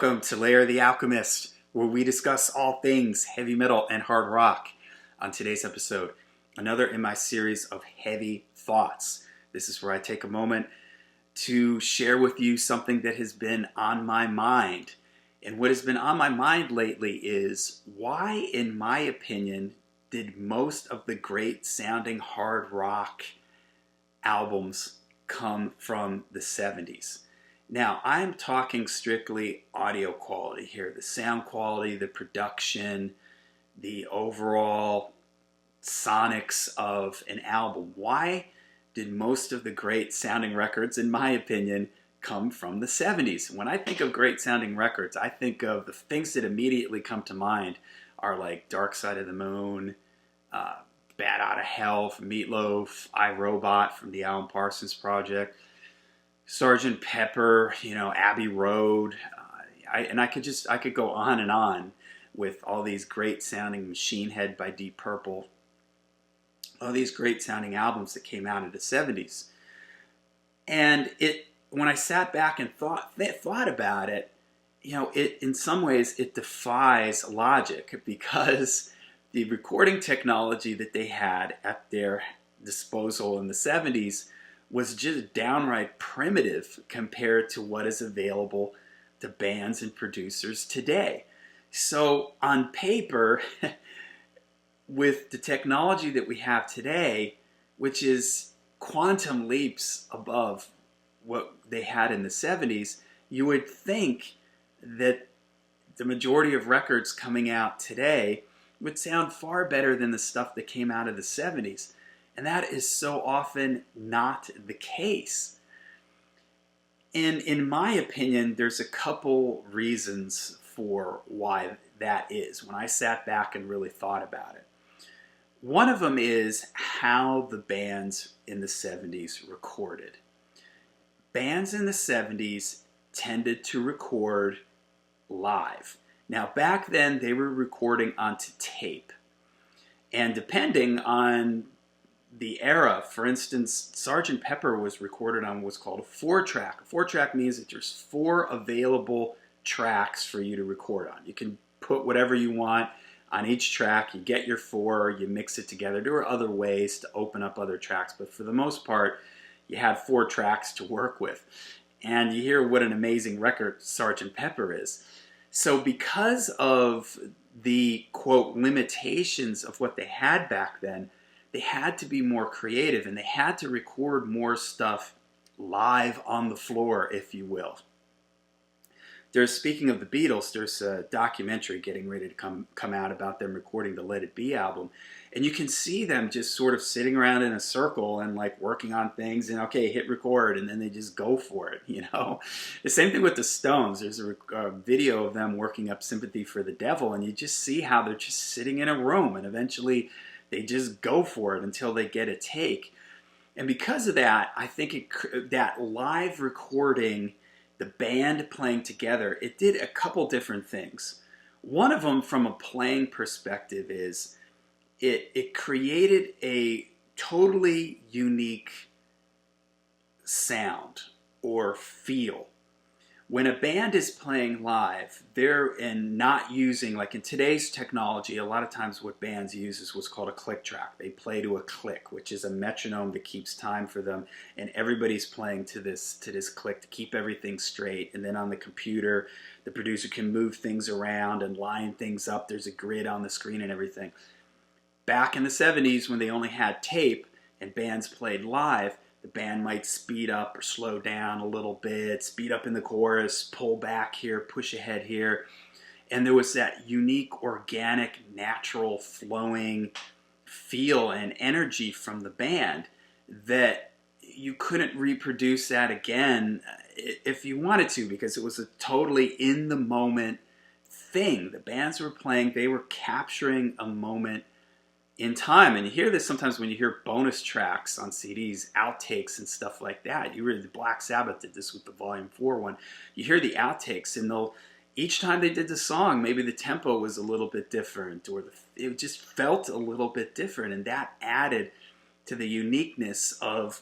Welcome to Lair the Alchemist, where we discuss all things heavy metal and hard rock. On today's episode, another in my series of heavy thoughts. This is where I take a moment to share with you something that has been on my mind. And what has been on my mind lately is why, in my opinion, did most of the great sounding hard rock albums come from the 70s? Now, I'm talking strictly audio quality here. The sound quality, the production, the overall sonics of an album. Why did most of the great sounding records, in my opinion, come from the 70s? When I think of great sounding records, I think of the things that immediately come to mind are like Dark Side of the Moon, Bat Outta Hell from Meatloaf, I, Robot from the Alan Parsons Project, Sgt. Pepper, Abbey Road, I could go on and on with all these great sounding, Machine Head by Deep Purple, all these great sounding albums that came out of the 70s. And when I sat back and thought about it, in some ways it defies logic, because the recording technology that they had at their disposal in the 70s was just downright primitive compared to what is available to bands and producers today. So on paper, with the technology that we have today, which is quantum leaps above what they had in the 70s, you would think that the majority of records coming out today would sound far better than the stuff that came out of the 70s. And that is so often not the case. And in my opinion, there's a couple reasons for why that is, when I sat back and really thought about it. One of them is how the bands in the 70s recorded. Bands in the 70s tended to record live. Now, back then, they were recording onto tape. And depending on the era, for instance, Sgt. Pepper was recorded on what's called a 4-track. A 4-track means that there's 4 available tracks for you to record on. You can put whatever you want on each track. You get your 4, you mix it together. There were other ways to open up other tracks, but for the most part, you had 4 tracks to work with. And you hear what an amazing record Sgt. Pepper is. So because of the, quote, limitations of what they had back then, they had to be more creative, and they had to record more stuff live on the floor, if you will. Speaking of the Beatles, there's a documentary getting ready to come out about them recording the Let It Be album. And you can see them just sort of sitting around in a circle and like working on things and, okay, hit record, and then they just go for it, The same thing with the Stones. There's a video of them working up Sympathy for the Devil, and you just see how they're just sitting in a room, and eventually they just go for it until they get a take. And because of that, I think that live recording, the band playing together, it did a couple different things. One of them, from a playing perspective, is it created a totally unique sound or feel. When a band is playing live, they're not using, like in today's technology, a lot of times what bands use is what's called a click track. They play to a click, which is a metronome that keeps time for them, and everybody's playing to this click to keep everything straight. And then on the computer, the producer can move things around and line things up. There's a grid on the screen and everything. Back in the 70s, when they only had tape and bands played live, the band might speed up or slow down a little bit, speed up in the chorus, pull back here, push ahead here. And there was that unique, organic, natural, flowing feel and energy from the band that you couldn't reproduce that again if you wanted to, because it was a totally in-the-moment thing. The bands were playing, they were capturing a moment in time. And you hear this sometimes when you hear bonus tracks on CDs, outtakes and stuff like that. You hear the Black Sabbath did this with the Volume 4 one. You hear the outtakes, and each time they did the song, maybe the tempo was a little bit different, or it just felt a little bit different, and that added to the uniqueness of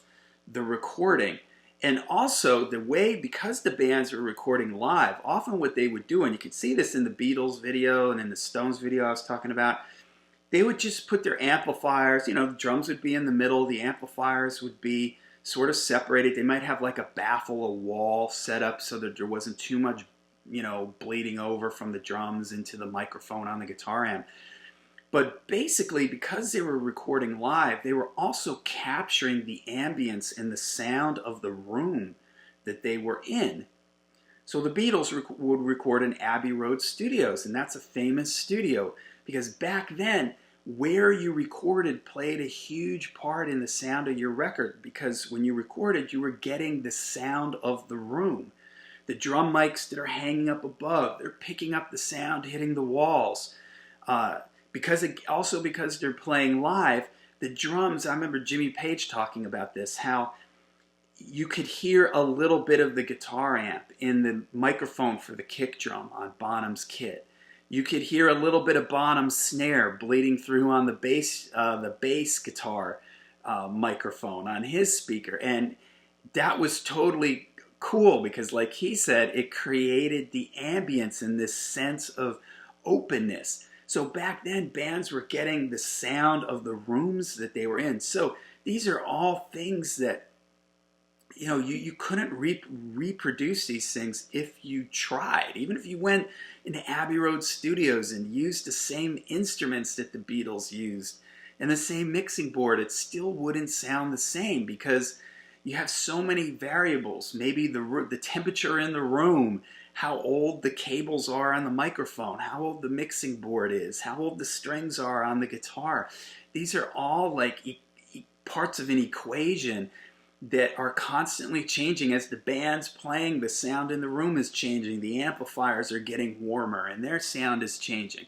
the recording. And also the way, because the bands were recording live, often what they would do, and you can see this in the Beatles video and in the Stones video I was talking about, they would just put their amplifiers, the drums would be in the middle, the amplifiers would be sort of separated. They might have like a baffle, a wall set up so that there wasn't too much, bleeding over from the drums into the microphone on the guitar amp. But basically, because they were recording live, they were also capturing the ambience and the sound of the room that they were in. So the Beatles would record in Abbey Road Studios, and that's a famous studio because back then, where you recorded played a huge part in the sound of your record, because when you recorded, you were getting the sound of the room. The drum mics that are hanging up above, they're picking up the sound hitting the walls. Because they're playing live, the drums, I remember Jimmy Page talking about this, how you could hear a little bit of the guitar amp in the microphone for the kick drum on Bonham's kit. You could hear a little bit of Bonham's snare bleeding through on the bass guitar microphone on his speaker. And that was totally cool because, like he said, it created the ambience and this sense of openness. So back then, bands were getting the sound of the rooms that they were in. So these are all things that, you couldn't reproduce these things if you tried. Even if you went into Abbey Road Studios and used the same instruments that the Beatles used and the same mixing board, it still wouldn't sound the same because you have so many variables. Maybe the temperature in the room, how old the cables are on the microphone, how old the mixing board is, how old the strings are on the guitar. These are all like parts of an equation that are constantly changing as the band's playing. The sound in the room is changing. The amplifiers are getting warmer and their sound is changing.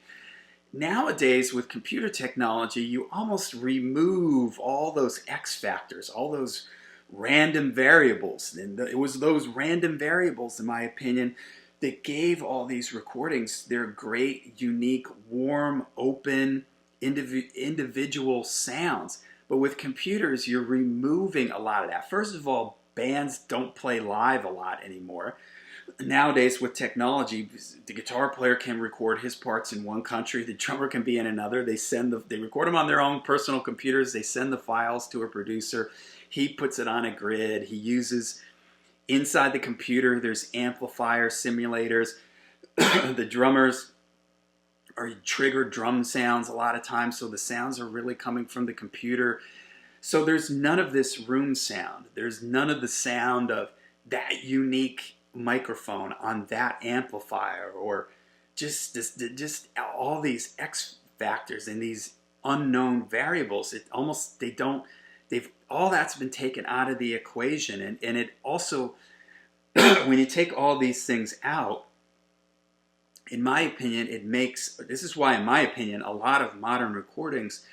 Nowadays, with computer technology, you almost remove all those X factors, all those random variables. And it was those random variables, in my opinion, that gave all these recordings their great, unique, warm, open, individual sounds. But with computers, you're removing a lot of that. First of all, bands don't play live a lot anymore. Nowadays, with technology, the guitar player can record his parts in one country, the drummer can be in another. They record them on their own personal computers. They send the files to a producer. He puts it on a grid. He uses, inside the computer, there's amplifier simulators. The drummers are triggered drum sounds a lot of times, so the sounds are really coming from the computer. So there's none of this room sound. There's none of the sound of that unique microphone on that amplifier, or just all these X factors and these unknown variables. All that's been taken out of the equation, and it also, when you take all these things out, in my opinion, this is why, in my opinion, a lot of modern recordings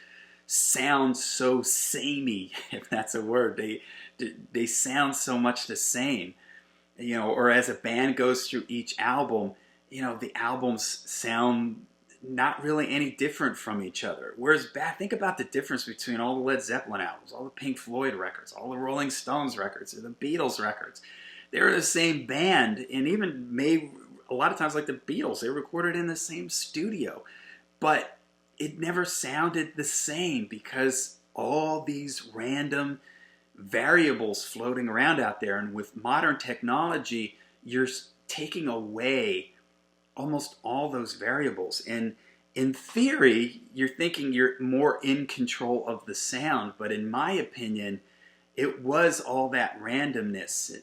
sound so samey, if that's a word. They sound so much the same, or as a band goes through each album, the albums sound not really any different from each other. Whereas think about the difference between all the Led Zeppelin albums, all the Pink Floyd records, all the Rolling Stones records, or the Beatles records. They're the same band, and even a lot of times, like the Beatles, they recorded in the same studio, but it never sounded the same because all these random variables floating around out there. And with modern technology, you're taking away almost all those variables. And in theory, you're thinking you're more in control of the sound, but in my opinion, it was all that randomness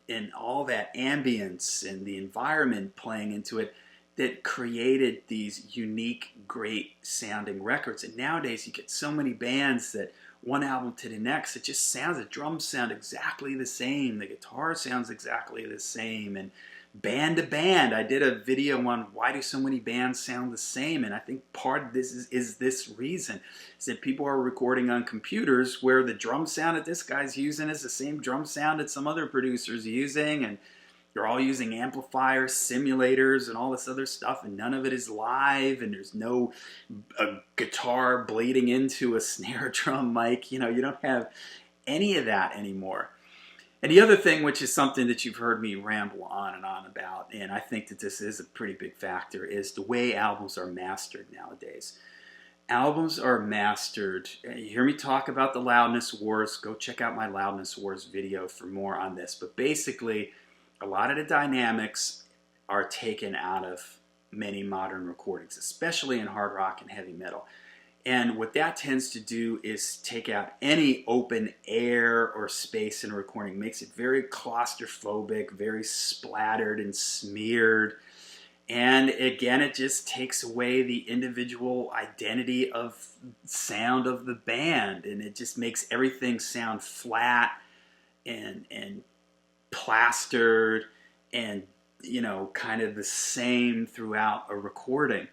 and all that ambience and the environment playing into it that created these unique, great sounding records. And nowadays you get so many bands that one album to the next, the drums sound exactly the same, the guitar sounds exactly the same, and band to band. I did a video on why do so many bands sound the same, and I think part of this is this reason, is that people are recording on computers where the drum sound that this guy's using is the same drum sound that some other producer's using, and they're all using amplifiers, simulators, and all this other stuff, and none of it is live, and there's no guitar bleeding into a snare drum mic. You don't have any of that anymore. And the other thing, which is something that you've heard me ramble on and on about, and I think that this is a pretty big factor, is the way albums are mastered nowadays. Albums are mastered. You hear me talk about the loudness wars. Go check out my loudness wars video for more on this. But basically, a lot of the dynamics are taken out of many modern recordings, especially in hard rock and heavy metal. And what that tends to do is take out any open air or space in a recording. Makes it very claustrophobic, very splattered and smeared. And again, it just takes away the individual identity of sound of the band. And it just makes everything sound flat and plastered and, kind of the same throughout a recording.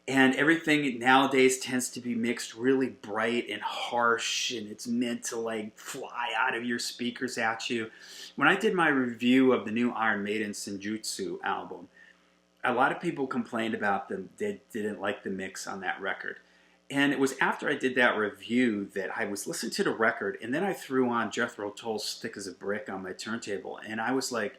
And everything nowadays tends to be mixed really bright and harsh, and it's meant to fly out of your speakers at you. When I did my review of the new Iron Maiden Senjutsu album, a lot of people complained about them. They didn't like the mix on that record. And it was after I did that review that I was listening to the record, and then I threw on Jethro Tull's Thick as a Brick on my turntable, and I was like,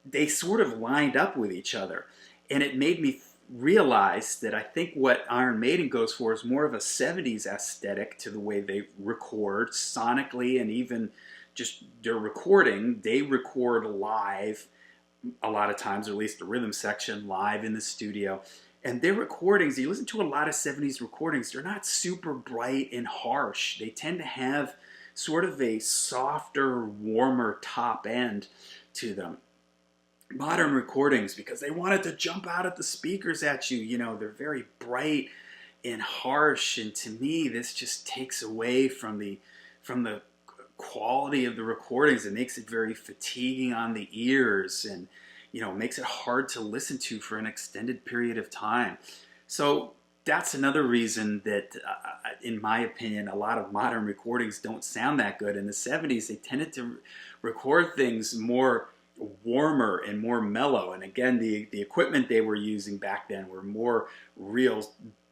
they sort of lined up with each other. And it made me realize that I think what Iron Maiden goes for is more of a 70s aesthetic to the way they record sonically, and even just their recording. They record live a lot of times, or at least the rhythm section, live in the studio. And their recordings, you listen to a lot of 70s recordings, they're not super bright and harsh. They tend to have sort of a softer, warmer top end to them. Modern recordings, because they wanted to jump out at the speakers at you, they're very bright and harsh. And to me, this just takes away from the quality of the recordings. It makes it very fatiguing on the ears, and makes it hard to listen to for an extended period of time. So that's another reason that, in my opinion, a lot of modern recordings don't sound that good. In the 70s, they tended to record things more warmer and more mellow. And again, the equipment they were using back then were more real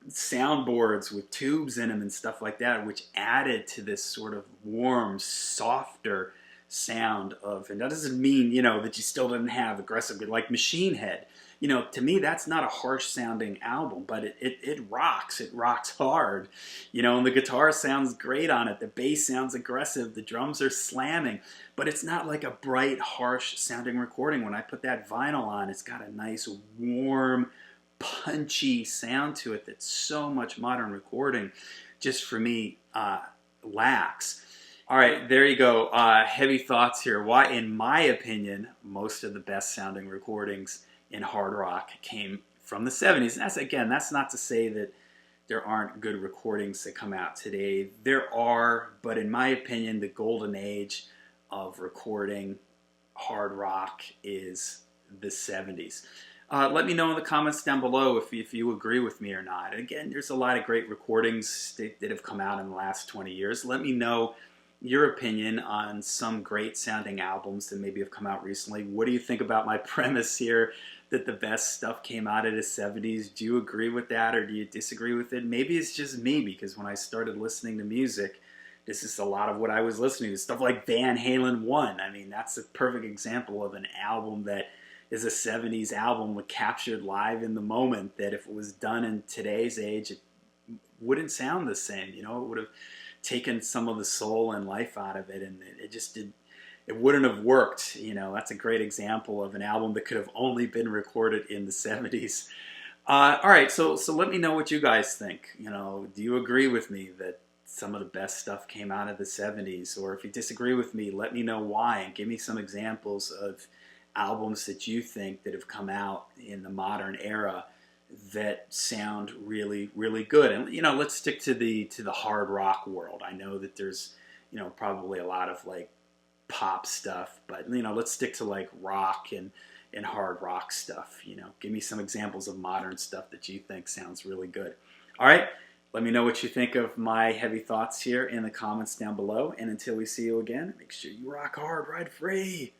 soundboards with tubes in them and stuff like that, which added to this sort of warm, softer sound of, and that doesn't mean, that you still didn't have aggressive, like Machine Head. To me, that's not a harsh sounding album, but it rocks. It rocks hard, and the guitar sounds great on it. The bass sounds aggressive. The drums are slamming, but it's not like a bright, harsh sounding recording. When I put that vinyl on, it's got a nice, warm, punchy sound to it that so much modern recording, just for me, lacks. All right, there you go. Heavy thoughts here. Why, in my opinion, most of the best sounding recordings in hard rock came from the 70s. And that's not to say that there aren't good recordings that come out today. There are, but in my opinion, the golden age of recording hard rock is the 70s. Let me know in the comments down below if you agree with me or not. Again, there's a lot of great recordings that have come out in the last 20 years. Let me know your opinion on some great sounding albums that maybe have come out recently. What do you think about my premise here that the best stuff came out of the 70s? Do you agree with that, or do you disagree with it? Maybe it's just me, because when I started listening to music, this is a lot of what I was listening to. Stuff like Van Halen 1. I mean, that's a perfect example of an album that is a 70s album captured live in the moment, that if it was done in today's age, it wouldn't sound the same. It would have taken some of the soul and life out of it, and it wouldn't have worked. That's a great example of an album that could have only been recorded in the 70s. All right, so let me know what you guys think. Do you agree with me that some of the best stuff came out of the 70s? Or if you disagree with me, let me know why, and give me some examples of albums that you think that have come out in the modern era that sound really, really good. And let's stick to the hard rock world. I know that there's probably a lot of pop stuff, but let's stick to rock and hard rock stuff. Give me some examples of modern stuff that you think sounds really good. All right, let me know what you think of my heavy thoughts here in the comments down below. And until we see you again, make sure you rock hard, ride free.